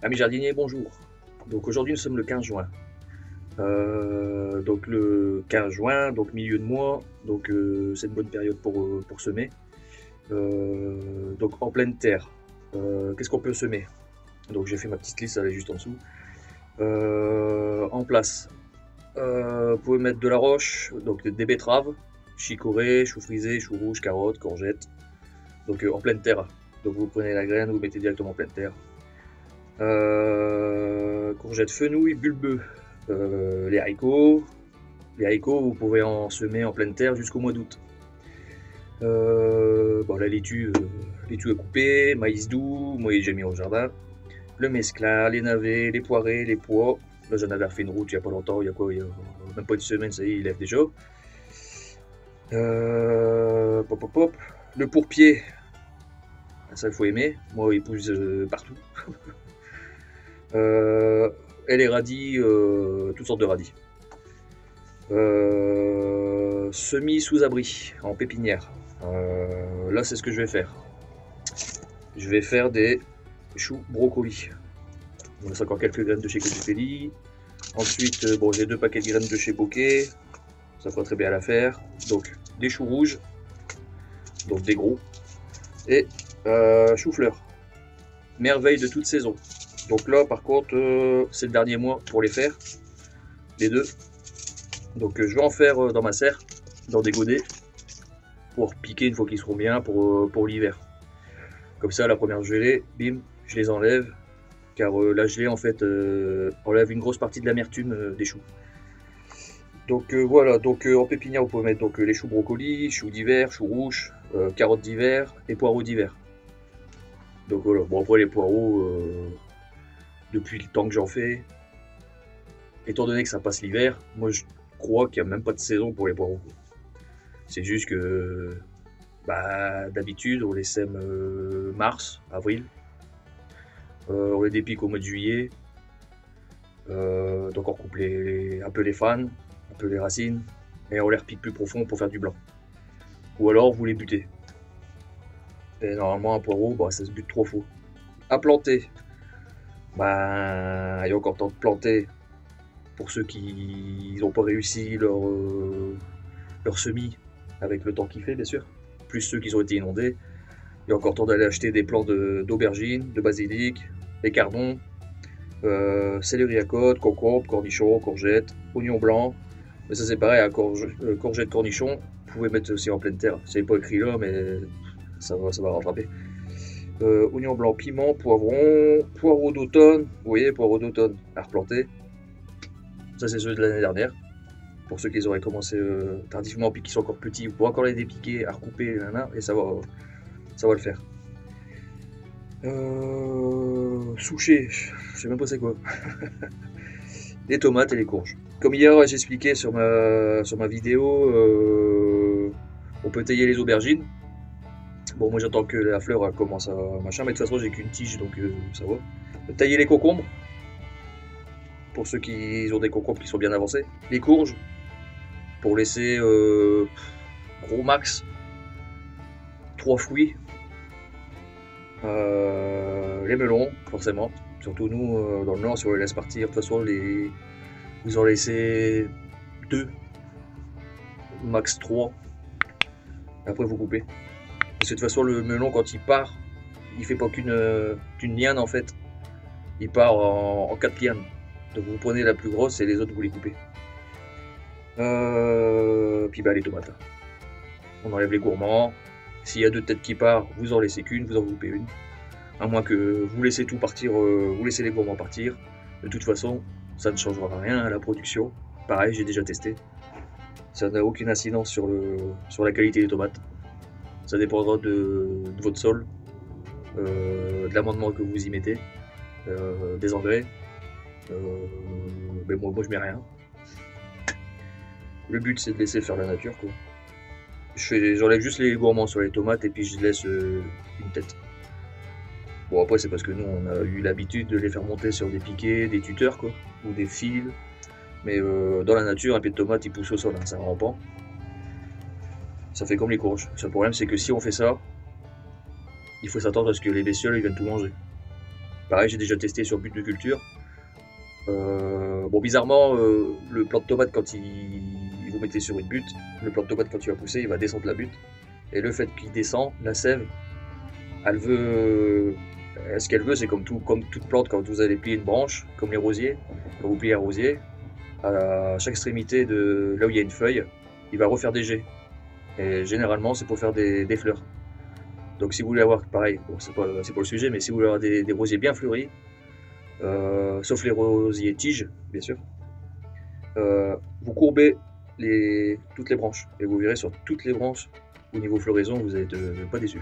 Amis jardiniers, bonjour. Donc aujourd'hui nous sommes le 15 juin. Donc le 15 juin, donc milieu de mois, donc c'est une bonne période pour semer. Donc en pleine terre, qu'est-ce qu'on peut semer? Donc j'ai fait ma petite liste, elle est juste en dessous. En place, vous pouvez mettre de la roche, donc des betteraves, chicorée, chou frisé, chou rouge, carottes, courgettes. Donc en pleine terre. Donc vous prenez la graine, vous mettez directement en pleine terre. Courgettes fenouil, bulbeux, les haricots. Les haricots, vous pouvez en semer en pleine terre jusqu'au mois d'août. Bon, la laitue, laitue à couper, maïs doux, moi j'ai mis au jardin. Le mesclun, les navets, les poirées, les pois. Là j'en avais refait une route il n'y a pas longtemps, il y a quoi, il y a même pas une semaine, ça y est, il lève déjà. Pop, pop, pop. Le pourpier, ça il faut aimer, moi il pousse partout. Et les radis, toutes sortes de radis. Semis sous abri, en pépinière. Là, c'est ce que je vais faire. Je vais faire des choux brocolis. Il me reste encore quelques graines de chez Cotipelli. Ensuite, bon, j'ai 2 paquets de graines de chez Bokeh. Ça fera très bien l'affaire. Donc, des choux rouges. Donc, des gros. Et choux-fleurs. Merveille de toute saison. Donc là, par contre, c'est le dernier mois pour les faire. Les deux. Donc je vais en faire dans ma serre, dans des godets, pour piquer une fois qu'ils seront bien pour l'hiver. Comme ça, la première gelée, bim, je les enlève, car la gelée en fait enlève une grosse partie de l'amertume des choux. Donc voilà, donc en pépinière vous pouvez mettre donc, les choux brocolis, choux d'hiver, choux rouges, carottes d'hiver et poireaux d'hiver. Donc voilà, bon après les poireaux, depuis le temps que j'en fais, étant donné que ça passe l'hiver, moi je crois qu'il n'y a même pas de saison pour les poireaux. C'est juste que bah, d'habitude on les sème mars, avril. On les dépique au mois de juillet. Donc on coupe un peu les fans, un peu les racines, et on les repique plus profond pour faire du blanc. Ou alors vous les butez. Et normalement un poireau, bah, ça se bute 3 fois. À planter, bah, il y a encore temps de planter pour ceux qui n'ont pas réussi leur semis avec le temps qu'il fait bien sûr, plus ceux qui ont été inondés. Il y a encore temps d'aller acheter des plants d'aubergines, de basilic, écardons, céleri à côte, concombre, cornichons, courgettes, oignons blancs. Mais ça c'est pareil, à courgettes, cornichons, vous pouvez mettre aussi en pleine terre. C'est pas écrit là, mais ça va rattraper. Oignons blancs, piment, poivrons, poireaux d'automne. Vous voyez, poireaux d'automne à replanter. Ça c'est ceux de l'année dernière. Pour ceux qui auraient commencé tardivement puis qui sont encore petits, vous pouvez encore les dépiquer, à recouper, et ça va le faire. Soucher, je sais même pas c'est quoi. Les tomates et les courges. Comme hier j'ai expliqué sur ma vidéo, on peut tailler les aubergines. Bon moi j'attends que la fleur commence à machin, mais de toute façon j'ai qu'une tige donc ça va. Tailler les concombres, pour ceux qui ont des concombres qui sont bien avancés. Les courges, pour laisser gros max 3 fruits. Les melons, forcément. Surtout nous, dans le nord, si on les laisse partir, de toute façon, vous en laissez 2, max 3. Après, vous coupez. Parce que de toute façon, le melon, quand il part, il fait pas qu'une liane en fait. Il part en 4 lianes. Donc vous prenez la plus grosse et les autres, vous les coupez. Puis bah, les tomates. On enlève les gourmands. S'il y a 2 têtes qui partent, vous en laissez qu'une, vous en coupez une. À moins que vous laissez tout partir, vous laissez les gourmands partir. De toute façon, ça ne changera rien à la production. Pareil, j'ai déjà testé. Ça n'a aucune incidence sur la qualité des tomates. Ça dépendra de votre sol, de l'amendement que vous y mettez, des engrais. Mais moi je mets rien. Le but c'est de laisser faire la nature quoi. J'enlève juste les gourmands sur les tomates et puis je laisse une tête. Bon après c'est parce que nous on a eu l'habitude de les faire monter sur des piquets, des tuteurs quoi, ou des fils. Mais dans la nature un pied de tomate il pousse au sol, hein, c'est un rampant. Ça fait comme les courges. Le problème c'est que si on fait ça, il faut s'attendre à ce que les bestioles ils viennent tout manger. Pareil, j'ai déjà testé sur but de culture. Bon, bizarrement, le plant de tomate, quand vous mettez sur une butte, le plant de tomate, quand il va pousser, il va descendre la butte. Et le fait qu'il descend, la sève, elle veut. Ce qu'elle veut, c'est comme toute plante, quand vous allez plier une branche, comme les rosiers. Quand vous pliez un rosier, à chaque extrémité de là où il y a une feuille, il va refaire des jets. Et généralement, c'est pour faire des fleurs. Donc, si vous voulez avoir, pareil, bon, c'est pas le sujet, mais si vous voulez avoir des rosiers bien fleuris, sauf les rosiers tiges, bien sûr, vous courbez toutes les branches. Et vous verrez sur toutes les branches, au niveau floraison, vous n'êtes pas déçus.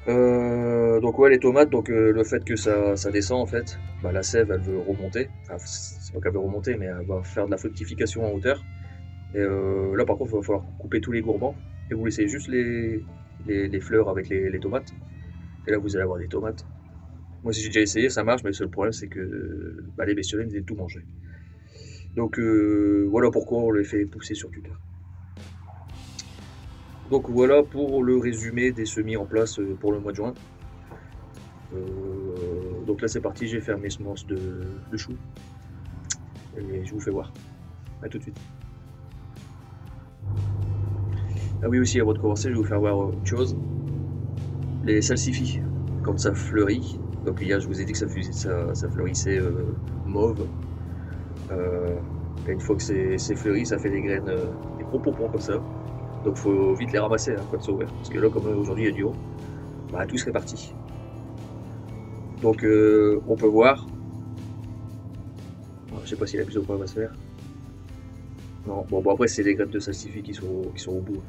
Donc ouais, les tomates, donc le fait que ça descend en fait, bah, la sève elle veut remonter, enfin, c'est pas qu'elle veut remonter, mais elle va faire de la fructification en hauteur. Et là par contre il va falloir couper tous les gourbants et vous laissez juste les fleurs avec les tomates. Et là vous allez avoir des tomates. Moi si j'ai déjà essayé, ça marche, mais le seul problème c'est que bah, les bestioles ils tout manger. Donc voilà pourquoi on les fait pousser sur tuteur. Donc voilà pour le résumé des semis en place pour le mois de juin. Donc là c'est parti, j'ai fait mes semences de choux et je vous fais voir. A tout de suite. Ah oui aussi, avant de commencer, je vais vous faire voir autre chose. Les salsifis, quand ça fleurit, donc hier je vous ai dit que ça fleurissait mauve. Et une fois que c'est fleuri, ça fait des graines, des gros pompons comme ça. Donc faut vite les ramasser hein, quand ils sont ouverts. Parce que là, comme aujourd'hui il y a du haut, bah, tout serait parti. Donc on peut voir. Je sais pas si la mise au point va se faire. Non, bon après c'est les graines de salsifis qui sont au bout.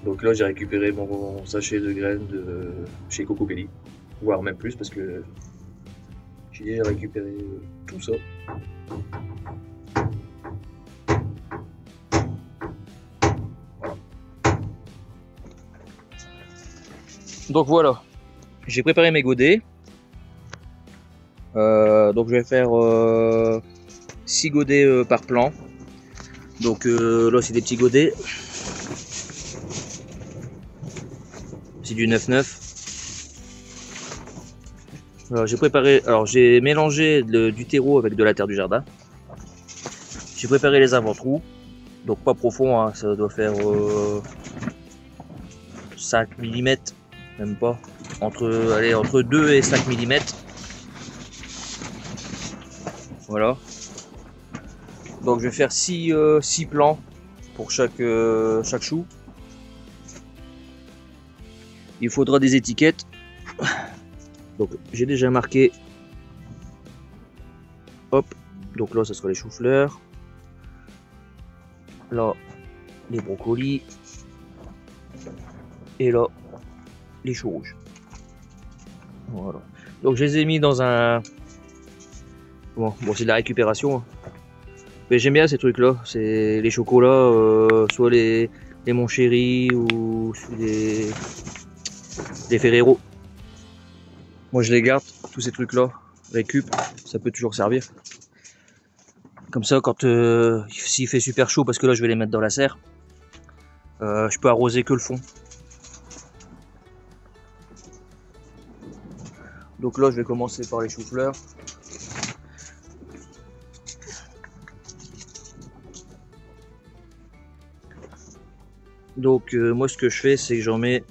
Donc là j'ai récupéré mon sachet de graines de chez Coco Belli. Voire même plus parce que j'ai déjà récupéré tout ça. Donc voilà, j'ai préparé mes godets. Donc je vais faire 6 godets par plan. Donc là c'est des petits godets. C'est du 9-9. J'ai préparé, alors j'ai mélangé du terreau avec de la terre du jardin. J'ai préparé les avant-trous. Donc pas profond, hein, ça doit faire 5 mm. Même pas, entre 2 et 5 mm. Voilà. Donc je vais faire 6 plans pour chaque chou. Il faudra des étiquettes. Donc j'ai déjà marqué. Hop. Donc là ça sera les choux-fleurs. Là les brocolis. Et là les choux rouges. Voilà. Donc je les ai mis dans un... Bon c'est de la récupération. Hein. Mais j'aime bien ces trucs là. C'est les chocolats, soit les Mon Chéri ou les Ferrero. Moi je les garde, tous ces trucs là. Récup, ça peut toujours servir. Comme ça quand s'il fait super chaud, parce que là je vais les mettre dans la serre, je peux arroser que le fond. Donc là je vais commencer par les choux-fleurs. Donc moi ce que je fais c'est que j'en mets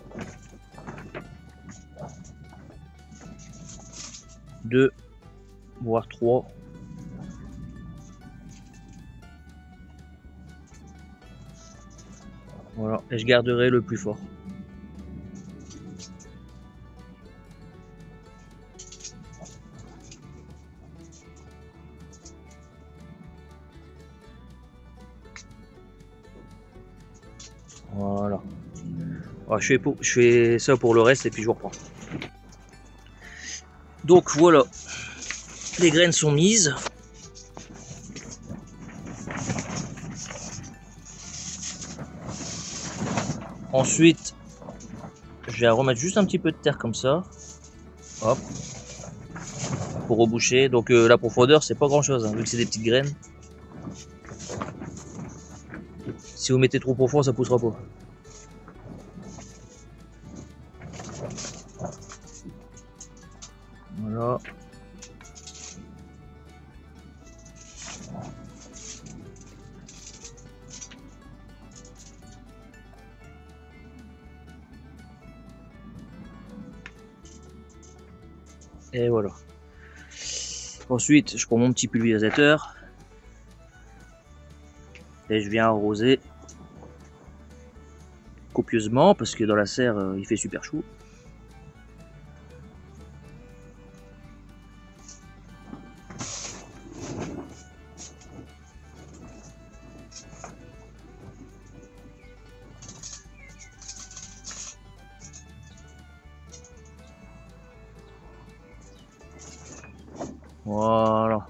2 voire 3. Voilà, et je garderai le plus fort. Voilà. Alors, je fais ça pour le reste et puis je vous reprends. Donc voilà, les graines sont mises. Ensuite, je vais remettre juste un petit peu de terre comme ça. Hop. Pour reboucher. Donc la profondeur, c'est pas grand chose, hein, vu que c'est des petites graines. Si vous mettez trop profond, ça poussera pas. Et voilà. Ensuite, je prends mon petit pulvérisateur et je viens arroser copieusement parce que dans la serre il fait super chaud. Voilà.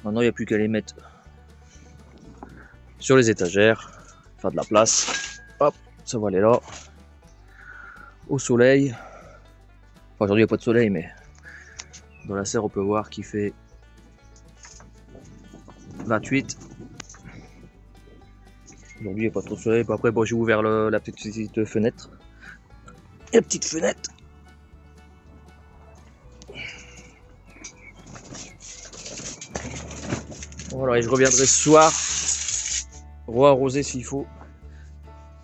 Maintenant, il n'y a plus qu'à les mettre sur les étagères, faire de la place. Hop, ça va aller là. Au soleil. Enfin, aujourd'hui, il n'y a pas de soleil, mais dans la serre, on peut voir qu'il fait 28. Aujourd'hui, il n'y a pas trop de soleil. Après, bon, j'ai ouvert la petite fenêtre. La petite fenêtre. Voilà, et je reviendrai ce soir re-arroser s'il faut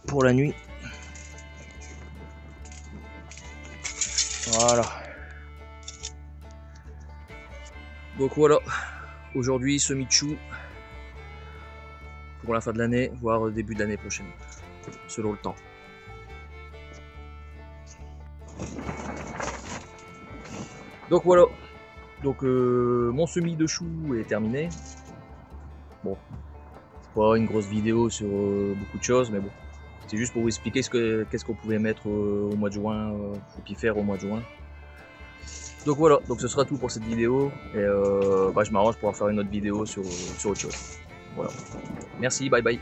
pour la nuit. Voilà. Donc voilà, aujourd'hui semis de chou pour la fin de l'année, voire début de l'année prochaine, selon le temps. Donc voilà, donc mon semis de chou est terminé. Bon, c'est pas une grosse vidéo sur beaucoup de choses, mais bon, c'était juste pour vous expliquer qu'est-ce qu'on pouvait mettre au mois de juin, et puis faire au mois de juin. Donc voilà, donc ce sera tout pour cette vidéo, et je m'arrange pour faire une autre vidéo sur autre chose. Voilà, merci, bye bye.